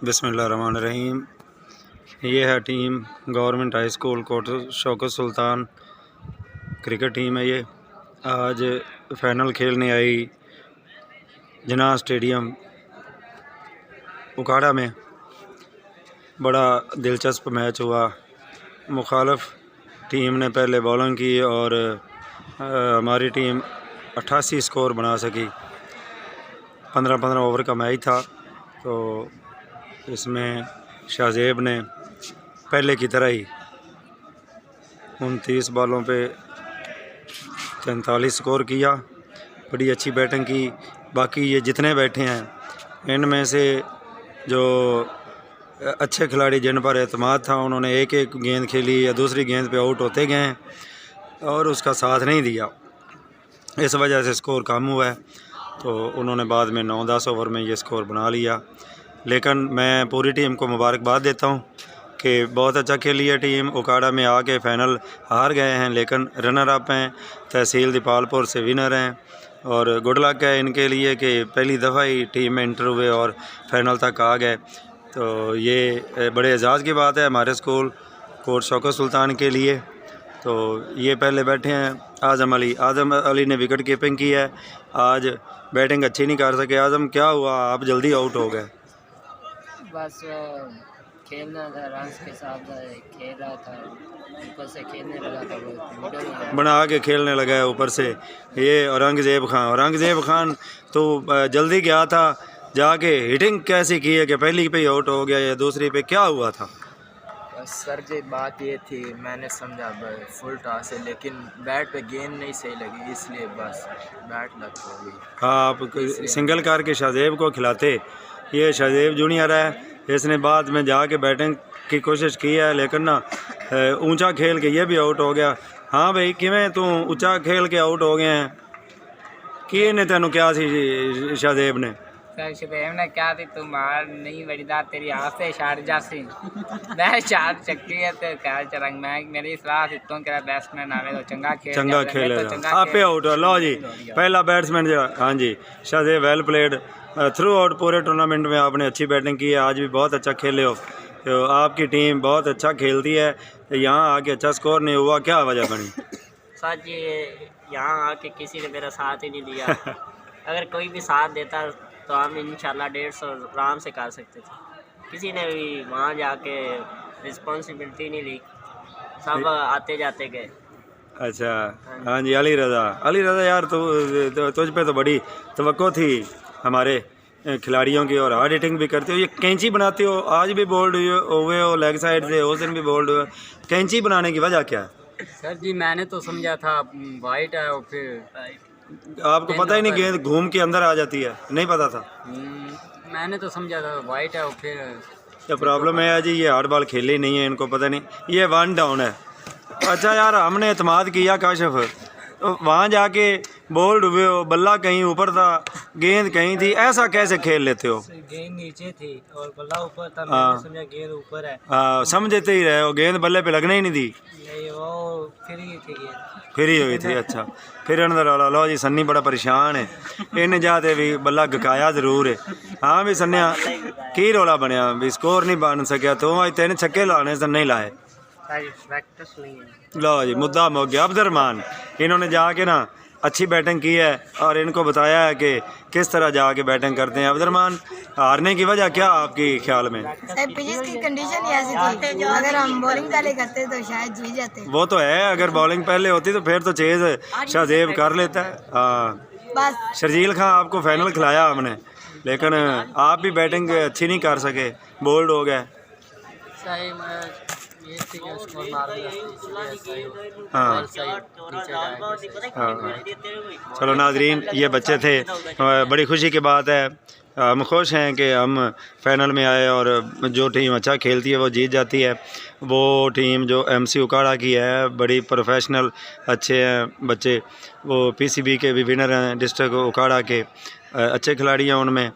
बिस्मिल्लाहिर्रहमानिर्रहीम। ये है team government high school Kot Shaukat Sultan cricket team है। ये आज फ़ाइनल खेलने आई जिन्ना स्टेडियम उकाड़ा में। बड़ा दिलचस्प मैच हुआ। मुखालफ टीम ने पहले बॉलिंग की और हमारी टीम 88 स्कोर बना सकी। 15-15 ओवर का मैच था, तो इसमें शाहजेब ने पहले की तरह ही 29 बॉलों पे 43 स्कोर किया। बड़ी अच्छी बैटिंग की। बाकी ये जितने बैठे हैं इनमें से जो अच्छे खिलाड़ी जिन पर एतमाद था उन्होंने एक एक गेंद खेली या दूसरी गेंद पे आउट होते गए और उसका साथ नहीं दिया। इस वजह से स्कोर कम हुआ है, तो उन्होंने बाद में 9-10 ओवर में ये स्कोर बना लिया। लेकिन मैं पूरी टीम को मुबारकबाद देता हूँ कि बहुत अच्छा खेली है टीम। उकाड़ा में आके फ़ाइनल हार गए हैं, लेकिन रनर अप हैं, तहसील दीपालपुर से विनर हैं। और गुड लक है इनके लिए कि पहली दफ़ा ही टीम में इंटर हुए और फ़ाइनल तक आ गए। तो ये बड़े एजाज़ की बात है हमारे स्कूल कोट शौकत सुल्तान के लिए। तो ये पहले बैठे हैं आज़म अली ने विकेट कीपिंग की है। आज बैटिंग अच्छी नहीं कर सके। आज़म, क्या हुआ, आप जल्दी आउट हो गए? बस खेलना था, रन्स के साथ खेल रहा था, ऊपर से खेलने लगा था, वो बना के खेलने लगा है ऊपर से। ये औरंगज़ेब खान तो जल्दी गया था, जाके हिटिंग कैसी की है कि पहली पे ही आउट हो गया या दूसरी पे, क्या हुआ था? सर जी बात ये थी, मैंने समझा फुल टॉस है, लेकिन बैट पे गेंद नहीं सही लगी, इसलिए बस बैट लग हो गई। हाँ, आप सिंगल करके शाहजेब को खिलाते। ये शाहजेब जूनियर है, इसने बाद में जाके बैटिंग की कोशिश की है, लेकिन ना ऊंचा खेल के ये भी आउट हो गया। हाँ भाई, किवें तू ऊंचा खेल के आउट हो गए हैं? कि ने तेनों क्या सी शाहजेब ने? सर शुभेम ने क्या थी, तू मार नहीं बड़ीदा तेरी हाथ से शारजा से मैं चार चक्की है तो ख्याल चरंग मैं मेरी सलाह इतों के बैट्समैन आवे तो चंगा खेलेगा। आपे आउट हो। लो जी, पहला बैट्समैन जो, हाँ जी, Shahzeb well played throughout. पूरे टूर्नामेंट में आपने अच्छी बैटिंग की है, आज भी बहुत अच्छा खेले हो। तो आपकी टीम बहुत अच्छा खेलती है, यहाँ आके अच्छा स्कोर नहीं हुआ, क्या वजह बनी? सर जी यहाँ आके किसी ने मेरा साथ ही नहीं दिया। अगर कोई भी साथ देता तो हम इंशाल्लाह 150 आराम से कर सकते थे। किसी ने भी वहाँ जाके रिस्पॉन्सिबिलिटी नहीं ली, सब आते जाते गए। अच्छा, हाँ जी। अली रज़ा यार, तो तुझ पे तो बड़ी तवक्को थी हमारे खिलाड़ियों की, और हार्ड हिटिंग भी करते हो। ये कैंची बनाते हो, आज भी बोल्ड हुए हो लेग साइड से, उस दिन भी बोल्ड हुए। कैंची बनाने की वजह क्या है? सर जी मैंने तो समझा था वाइट है, और फिर आपको पता ही नहीं गेंद घूम के अंदर आ जाती है? नहीं पता था? मैंने तो समझा था वाइट है, और फिर क्या प्रॉब्लम है जी, ये हार्ड बॉल खेले ही नहीं है, इनको पता नहीं। ये 1 डाउन है। अच्छा यार, हमने एतमाद किया काशिफ, तो वहाँ जाके बोल्ड हुए हो, बल्ला कहीं ऊपर था, गेंद कहीं थी, ऐसा कैसे खेल लेते हो? गेंद नीचे थी और बल्ला ऊपर था, मैंने समझा गेंद ऊपर है। समझते ही रहे हो, गेंद बल्ले पे लगने ही नहीं दी। नहीं, वो फ्री हुई थी। अच्छा, फिर अंदर वाला। लो जी, सन्नी बड़ा परेशान है, इन जाते भी बल्ला गकाया जरूर है। हाँ भी सन्या, की रोला बनया भी स्कोर नहीं बन सकिया, तो आज 3 छक्के लाने से नहीं लाए। लो जी, मुद्दा हो गया। अब्दुर्रहमान, इन्होंने जाके ना अच्छी बैटिंग की है और इनको बताया है कि किस तरह जाके बैटिंग करते हैं। अब्दुर्रहमान, हारने की वजह क्या आपकी ख्याल में? पिच की कंडीशन ही ऐसी थी, अगर हम बॉलिंग पहले करते तो शायद जीत जाते। वो तो है, अगर बॉलिंग पहले होती तो फिर तो चेज शाहजेब कर लेता है। हाँ, बस शर्जील खां आपको फाइनल खिलाया हमने, लेकिन आप भी बैटिंग अच्छी नहीं कर सके, बोल्ड हो गए। हाँ, चलो नाजरीन, ये बच्चे थे, बड़ी खुशी की बात है। हम खुश हैं कि हम फाइनल में आए, और जो टीम अच्छा खेलती है वो जीत जाती है। वो टीम जो MC उकाड़ा की है, बड़ी प्रोफेशनल अच्छे हैं बच्चे। वो PCB के भी विनर हैं, डिस्ट्रिक्ट उकाड़ा के अच्छे खिलाड़ी हैं उनमें,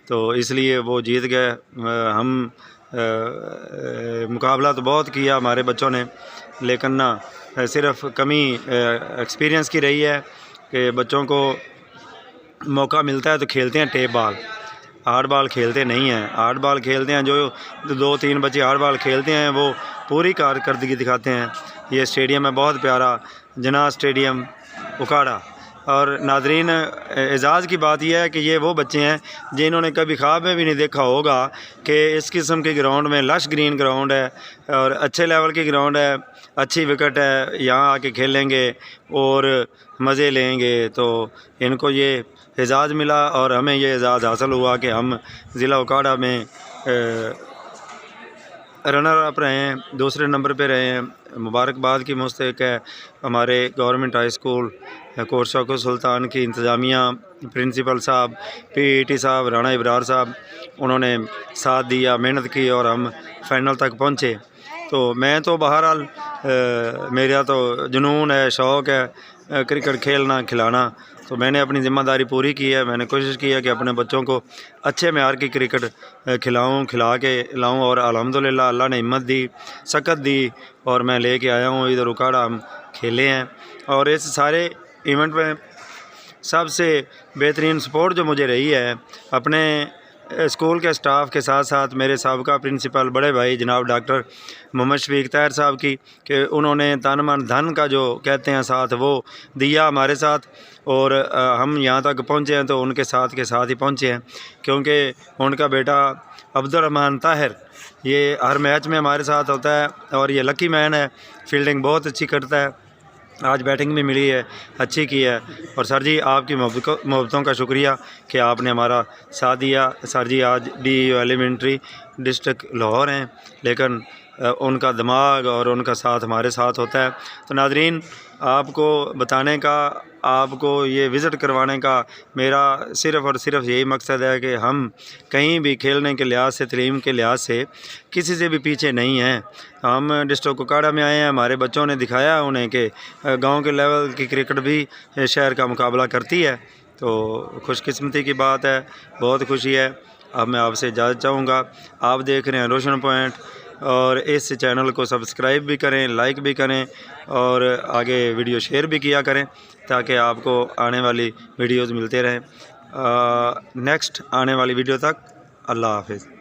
तो इसलिए वो जीत गए। हम मुकाबला तो बहुत किया हमारे बच्चों ने, लेकिन ना सिर्फ कमी एक्सपीरियंस की रही है कि बच्चों को मौका मिलता है तो खेलते हैं टेप बॉल, हार्ड बॉल खेलते नहीं हैं। हार्ड बॉल खेलते हैं जो 2-3 बच्चे हार्ड बॉल खेलते हैं वो पूरी कारकर्दगी दिखाते हैं। ये स्टेडियम है बहुत प्यारा, जिन्ना स्टेडियम उकाड़ा। और नाजरीन, एजाज़ की बात यह है कि ये वो बच्चे हैं जिन्होंने कभी ख्वाब में भी नहीं देखा होगा कि इस किस्म के ग्राउंड में लश ग्रीन ग्राउंड है और अच्छे लेवल की ग्राउंड है, अच्छी विकेट है, यहाँ आके खेलेंगे और मज़े लेंगे। तो इनको ये एजाज़ मिला और हमें ये एजाज़ हासिल हुआ कि हम ज़िला उकाड़ा में रनर अप रहे हैं, दूसरे नंबर पे रहे हैं। मुबारकबाद की मुस्तहिक है हमारे government high school Kot Shaukat Sultan की इंतज़ामिया, प्रिंसिपल साहब, पीईटी साहब, राणा इब्रार साहब, उन्होंने साथ दिया, मेहनत की और हम फाइनल तक पहुँचे। तो मैं तो बहरहाल मेरा तो जुनून है, शौक़ है क्रिकेट खेलना खिलाना, तो मैंने अपनी ज़िम्मेदारी पूरी की है। मैंने कोशिश की है कि अपने बच्चों को अच्छे मेयार की क्रिकेट खिला के लाऊं और अल्हम्दुलिल्लाह अल्लाह ने हिम्मत दी, सकत दी और मैं लेके आया हूँ इधर उकाड़ा। हम खेले हैं और इस सारे इवेंट में सबसे बेहतरीन सपोर्ट जो मुझे रही है अपने स्कूल के स्टाफ के साथ साथ मेरे साबका प्रिंसिपल बड़े भाई जनाब डॉक्टर मोहम्मद शफीक ताहिर साहब की, कि उन्होंने तन मन धन का जो कहते हैं साथ वो दिया हमारे साथ और हम यहाँ तक पहुँचे हैं तो उनके साथ के साथ ही पहुँचे हैं, क्योंकि उनका बेटा अब्दुर्रहमान ताहिर ये हर मैच में हमारे साथ होता है और ये लकी मैन है, फील्डिंग बहुत अच्छी करता है, आज बैटिंग भी मिली है, अच्छी की है। और सर जी आपकी मोहब्बतों का शुक्रिया कि आपने हमारा साथ दिया। सर जी आज DEO एलिमेंट्री डिस्ट्रिक्ट लाहौर हैं, लेकिन उनका दिमाग और उनका साथ हमारे साथ होता है। तो नाजरीन, आपको बताने का, आपको ये विज़िट करवाने का मेरा सिर्फ़ और सिर्फ यही मकसद है कि हम कहीं भी खेलने के लिहाज से, तलीम के लिहाज से किसी से भी पीछे नहीं हैं। हम डिस्ट्रिक्ट उकाड़ा में आए हैं, हमारे बच्चों ने दिखाया उन्हें कि गांव के लेवल की क्रिकेट भी शहर का मुकाबला करती है। तो खुशकिस्मती की बात है, बहुत खुशी है। अब मैं आपसे इजाज़त चाहूँगा। आप देख रहे हैं रोशन पॉइंट और इस चैनल को सब्सक्राइब भी करें, लाइक भी करें और आगे वीडियो शेयर भी किया करें ताकि आपको आने वाली वीडियोज़ मिलते रहें। नेक्स्ट आने वाली वीडियो तक अल्लाह हाफ़िज़।